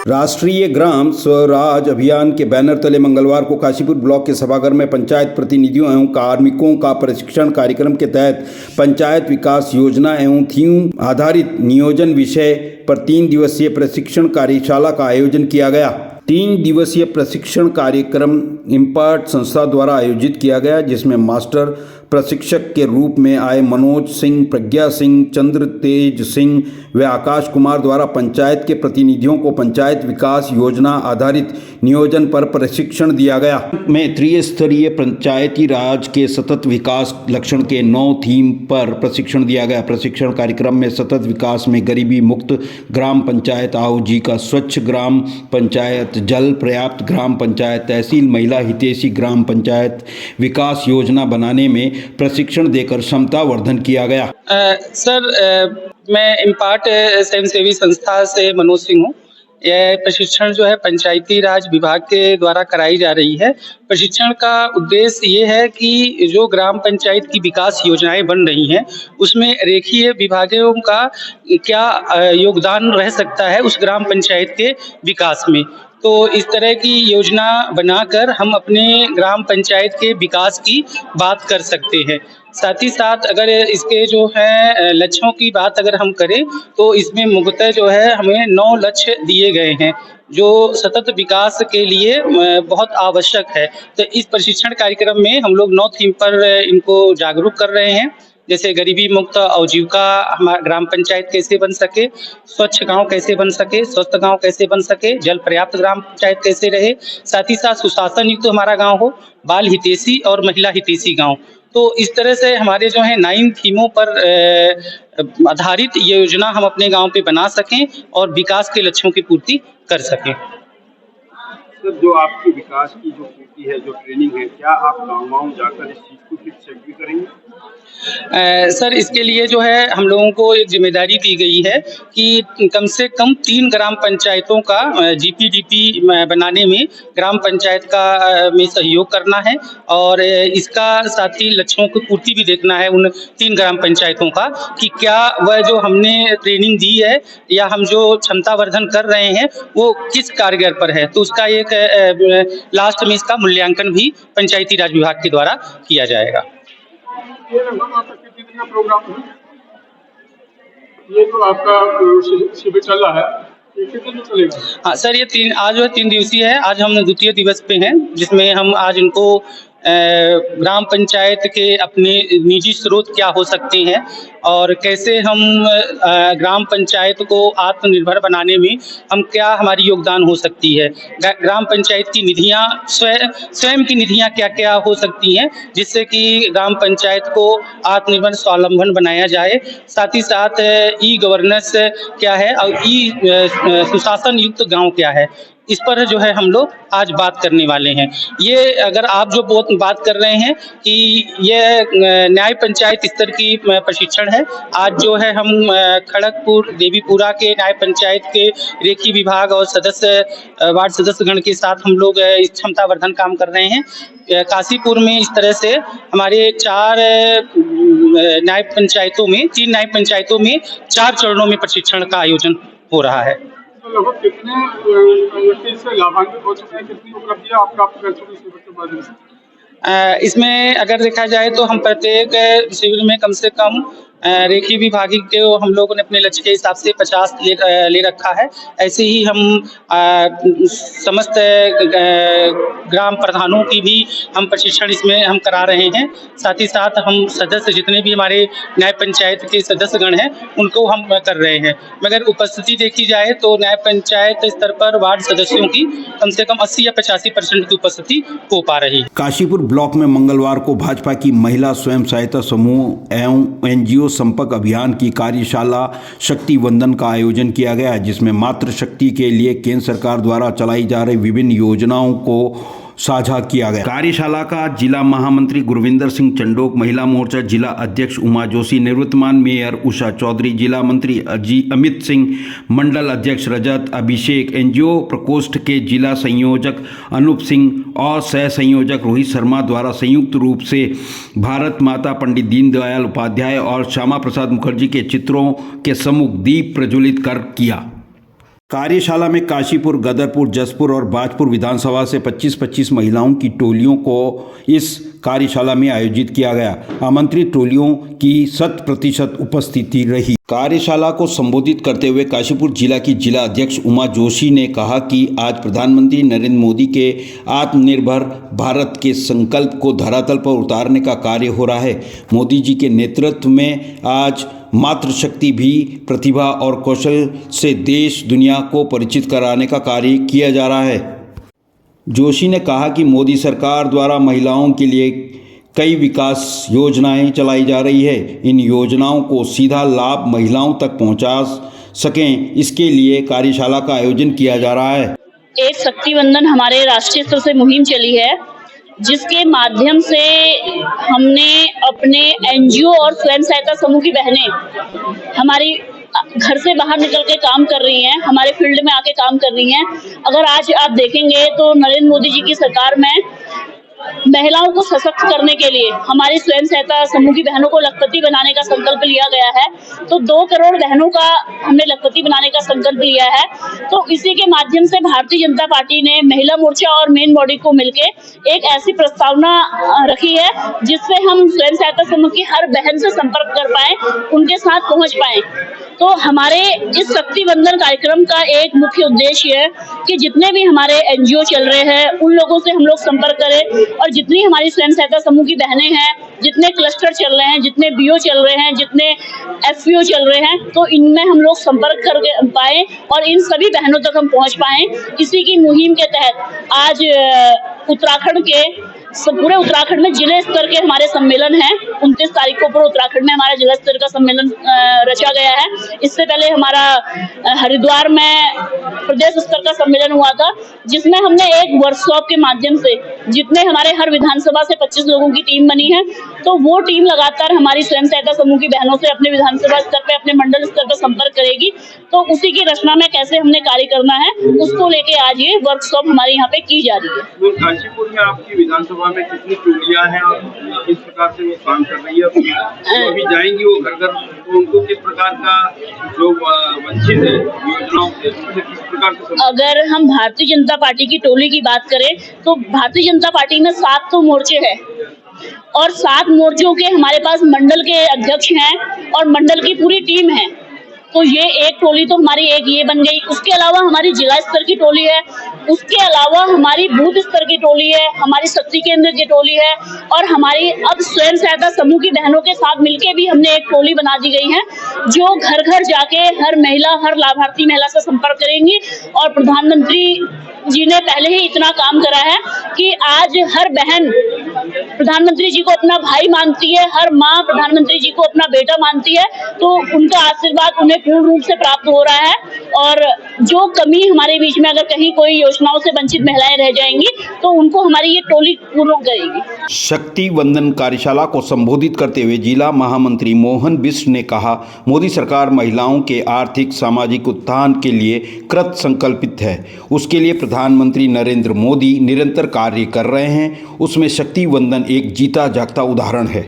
राष्ट्रीय ग्राम स्वराज अभियान के बैनर तले मंगलवार को काशीपुर ब्लॉक के सभागार में पंचायत प्रतिनिधियों एवं कार्मिकों का प्रशिक्षण कार्यक्रम के तहत पंचायत विकास योजना एवं थीम आधारित नियोजन विषय पर 3 दिवसीय प्रशिक्षण कार्यशाला का आयोजन किया गया। 3 दिवसीय प्रशिक्षण कार्यक्रम इम्पैक्ट संस्था द्वारा आयोजित किया गया, जिसमें मास्टर प्रशिक्षक के रूप में आए मनोज सिंह, प्रज्ञा सिंह, चंद्र तेज सिंह व आकाश कुमार द्वारा पंचायत के प्रतिनिधियों को पंचायत विकास योजना आधारित नियोजन पर प्रशिक्षण दिया गया। में त्रिस्तरीय पंचायती राज के सतत विकास लक्षण के 9 थीम पर प्रशिक्षण दिया गया। प्रशिक्षण कार्यक्रम में सतत विकास में गरीबी मुक्त ग्राम पंचायत, आजीविका स्वच्छ ग्राम पंचायत, जल पर्याप्त ग्राम पंचायत, तहसील महिला हितैषी ग्राम पंचायत विकास योजना बनाने में प्रशिक्षण देकर क्षमता वर्धन किया गया। मैं इम्पैक्ट स्वयंसेवी संस्था से मनोज सिंह हूँ। यह प्रशिक्षण जो है पंचायती राज विभाग के द्वारा कराई जा रही है। प्रशिक्षण का उद्देश्य ये है कि जो ग्राम पंचायत की विकास योजनाएं बन रही हैं उसमें रेखीय विभागों का क्या योगदान रह सकता है उस ग्राम पंचायत के विकास में। तो इस तरह की योजना बनाकर हम अपने ग्राम पंचायत के विकास की बात कर सकते हैं। साथ ही साथ अगर इसके जो है लक्ष्यों की बात अगर हम करें तो इसमें मुख्यतः जो है हमें 9 लक्ष्य दिए गए हैं जो सतत विकास के लिए बहुत आवश्यक है। तो इस प्रशिक्षण कार्यक्रम में हम लोग 9 थीम पर इनको जागरूक कर रहे हैं, जैसे गरीबी मुक्त आजीविका हमारा ग्राम पंचायत कैसे बन सके, स्वच्छ गांव कैसे बन सके, स्वस्थ गांव कैसे बन सके, जल पर्याप्त ग्राम पंचायत कैसे रहे, साथ ही साथ सुशासन युक्त हमारा गांव हो, बाल हितैषी और महिला हितैषी गांव। तो इस तरह से हमारे जो है 9 थीमों पर आधारित ये योजना हम अपने गांव पे बना सकें और विकास के लक्ष्यों की पूर्ति कर सकें। सर, जो आपकी विकास की जो पूर्ति है, जो ट्रेनिंग है, क्या आप गाँव-गाँव जाकर इस चीज़ को फिर चेक भी करेंगे? सर, इसके लिए जो है हम लोगों को एक जिम्मेदारी दी गई है कि कम से कम 3 ग्राम पंचायतों का जीपीडीपी बनाने में ग्राम पंचायत का में सहयोग करना है और इसका साथ ही लक्ष्यों की पूर्ति भी देखना है उन 3 ग्राम पंचायतों का कि क्या वह जो हमने ट्रेनिंग दी है या हम जो क्षमता वर्धन कर रहे हैं वो किस कारगर पर है। तो उसका एक लास्ट में इसका मूल्यांकन भी पंचायती राज विभाग के द्वारा किया जाएगा। ये लगभग आपका कितने दिन का प्रोग्राम है? ये तो आपका शिविर चल रहा है, ये कितने दिन चलेगा? हाँ सर, ये आज 3 दिवसीय है। आज हम द्वितीय दिवस पे हैं, जिसमें हम आज इनको ग्राम पंचायत के अपने निजी स्रोत क्या हो सकते हैं और कैसे हम ग्राम पंचायत को आत्मनिर्भर बनाने में हम क्या हमारी योगदान हो सकती है, ग्राम पंचायत की निधियां स्वयं की निधियां क्या क्या हो सकती हैं जिससे कि ग्राम पंचायत को आत्मनिर्भर स्वावलंबन बनाया जाए। साथ ही साथ ई गवर्नेंस क्या है और ई सुशासन युक्त गांव क्या है, इस पर जो है हम लोग आज बात करने वाले हैं। ये अगर आप जो बात कर रहे हैं कि ये न्याय पंचायत स्तर की प्रशिक्षण है, आज जो है हम खड़गपुर देवीपुरा के न्याय पंचायत के रेखी विभाग और सदस्य वार्ड सदस्यगण के साथ हम लोग इस क्षमता वर्धन काम कर रहे हैं। काशीपुर में इस तरह से हमारे 4 न्याय पंचायतों में 3 न्याय पंचायतों में 4 चरणों में प्रशिक्षण का आयोजन हो रहा है। लगभग कितने व्यक्ति इससे लाभान्वित हो चुके हैं, कितनी उपलब्धियां आप प्राप्त कर चुके हैं शिविर के माध्यम से? इसमें अगर देखा जाए तो हम प्रत्येक शिविर में कम से कम रेखी विभागी के हम लोगों ने अपने लक्ष्य के हिसाब से 50 ले रखा है। ऐसे ही हम समस्त ग्राम प्रधानों की भी हम प्रशिक्षण इसमें हम करा रहे हैं। साथ ही साथ हम सदस्य जितने भी हमारे न्याय पंचायत के सदस्यगण हैं उनको हम कर रहे हैं। मगर उपस्थिति देखी जाए तो न्याय पंचायत स्तर पर वार्ड सदस्यों की कम से कम 80 या 85% की उपस्थिति हो पा रही है। काशीपुर ब्लॉक में मंगलवार को भाजपा की महिला स्वयं सहायता समूह एवं एनजीओ संपर्क अभियान की कार्यशाला शक्ति वंदन का आयोजन किया गया, जिसमें मातृ शक्ति के लिए केंद्र सरकार द्वारा चलाई जा रही विभिन्न योजनाओं को साझा किया गया। कार्यशाला का जिला महामंत्री गुरविंदर सिंह चंडोक, महिला मोर्चा जिला अध्यक्ष उमा जोशी, निवर्तमान मेयर उषा चौधरी, जिला मंत्री अमित सिंह, मंडल अध्यक्ष रजत अभिषेक, एनजीओ प्रकोष्ठ के जिला संयोजक अनूप सिंह और सह संयोजक रोहित शर्मा द्वारा संयुक्त रूप से भारत माता, पंडित दीनदयाल उपाध्याय और श्यामा प्रसाद मुखर्जी के चित्रों के सम्मुख दीप प्रज्वलित कर किया। कार्यशाला में काशीपुर, गदरपुर, जसपुर और बाजपुर विधानसभा से 25-25 महिलाओं की टोलियों को इस कार्यशाला में आयोजित किया गया। आमंत्रित टोलियों की 100% उपस्थिति रही। कार्यशाला को संबोधित करते हुए काशीपुर जिला की जिला अध्यक्ष उमा जोशी ने कहा कि आज प्रधानमंत्री नरेंद्र मोदी के आत्मनिर्भर भारत के संकल्प को धरातल पर उतारने का कार्य हो रहा है। मोदी जी के नेतृत्व में आज मातृशक्ति भी प्रतिभा और कौशल से देश दुनिया को परिचित कराने का कार्य किया जा रहा है। जोशी ने कहा कि मोदी सरकार द्वारा महिलाओं के लिए कई विकास योजनाएं चलाई जा रही है। इन योजनाओं को सीधा लाभ महिलाओं तक पहुंचा सकें, इसके लिए कार्यशाला का आयोजन किया जा रहा है। एक शक्ति वंदन हमारे राष्ट्रीय स्तर से मुहिम चली है, जिसके माध्यम से हमने अपने एनजीओ और स्वयं सहायता समूह की बहनें हमारी घर से बाहर निकल के काम कर रही हैं, हमारे फील्ड में आके काम कर रही हैं। अगर आज आप देखेंगे तो नरेंद्र मोदी जी की सरकार में महिलाओं को सशक्त करने के लिए हमारी स्वयं सहायता समूह की बहनों को लखपति बनाने का संकल्प लिया गया है। तो 2 करोड़ बहनों का हमने लखपति बनाने का संकल्प लिया है। तो इसी के माध्यम से भारतीय जनता पार्टी ने महिला मोर्चा और मेन बॉडी को मिलके एक ऐसी प्रस्तावना रखी है जिससे हम स्वयं सहायता समूह की हर बहन से संपर्क कर पाए, उनके साथ पहुंच पाए। तो हमारे इस शक्ति वंदन कार्यक्रम का एक मुख्य उद्देश्य है कि जितने भी हमारे एनजीओ चल रहे हैं उन लोगों से हम लोग संपर्क करें, और जितनी हमारी स्वयं सहायता समूह की बहनें हैं, जितने क्लस्टर चल रहे हैं, जितने बीओ चल रहे हैं, जितने एफपीओ चल रहे हैं, तो इनमें हम लोग संपर्क कर पाए और इन सभी बहनों तक हम पहुंच पाए। इसी की मुहिम के तहत आज उत्तराखंड के पूरे उत्तराखंड में जिले स्तर के हमारे सम्मेलन हैं। 29 तारीख को पूरे उत्तराखंड में हमारा जिला स्तर का सम्मेलन रचा गया है। इससे पहले हमारा हरिद्वार में प्रदेश स्तर का सम्मेलन हुआ था, जिसमें हमने एक वर्कशॉप के माध्यम से जितने हमारे हर विधानसभा से 25 लोगों की टीम बनी है, तो वो टीम लगातार हमारी स्वयं सहायता समूह की बहनों से अपने विधानसभा स्तर पे, अपने मंडल स्तर पर संपर्क करेगी। तो उसी की रचना में कैसे हमने कार्य करना है, उसको लेके आज ये वर्कशॉप हमारे यहाँ पे की जा रही है। काशीपुर में आपकी विधानसभा में कितनी टोलियां हैं और किस प्रकार से वो काम कर रही है? तो अभी जाएंगी वो घर घर, तो उनको किस प्रकार का जो वंचित है योजनाओं से किस प्रकार से? अगर हम भारतीय जनता पार्टी की टोली की बात करें तो भारतीय जनता पार्टी में 7 तो मोर्चे हैं और 7 मोर्चों के हमारे पास मंडल के अध्यक्ष हैं और मंडल की पूरी टीम है। तो ये एक टोली तो हमारी एक ये बन गई। उसके अलावा हमारी जिला स्तर की टोली है, उसके अलावा हमारी बूथ स्तर की टोली है, हमारी शक्ति केंद्र की टोली है, और हमारी अब स्वयं सहायता समूह की बहनों के साथ मिलके भी हमने एक टोली बना दी गई है, जो घर घर जाके हर महिला, हर लाभार्थी महिला से संपर्क करेंगी। और प्रधानमंत्री जी ने पहले ही इतना काम करा है कि आज हर बहन प्रधानमंत्री जी को अपना भाई मानती है, हर माँ प्रधानमंत्री जी को अपना बेटा मानती है। तो उनका आशीर्वाद उन्हें पूर्ण रूप से प्राप्त हो रहा है, और जो कमी हमारे बीच में अगर कहीं कोई योजनाओं से वंचित महिलाएं रह जाएंगी तो उनको हमारी ये टोली पूर्ण करेगी। शक्ति वंदन कार्यशाला को संबोधित करते हुए जिला महामंत्री मोहन बिष्ट ने कहा, मोदी सरकार महिलाओं के आर्थिक सामाजिक उत्थान के लिए कृत संकल्पित है। उसके लिए प्रधानमंत्री नरेंद्र मोदी निरंतर कार्य कर रहे हैं। उसमें शक्ति वंदन एक जीता जागता उदाहरण है।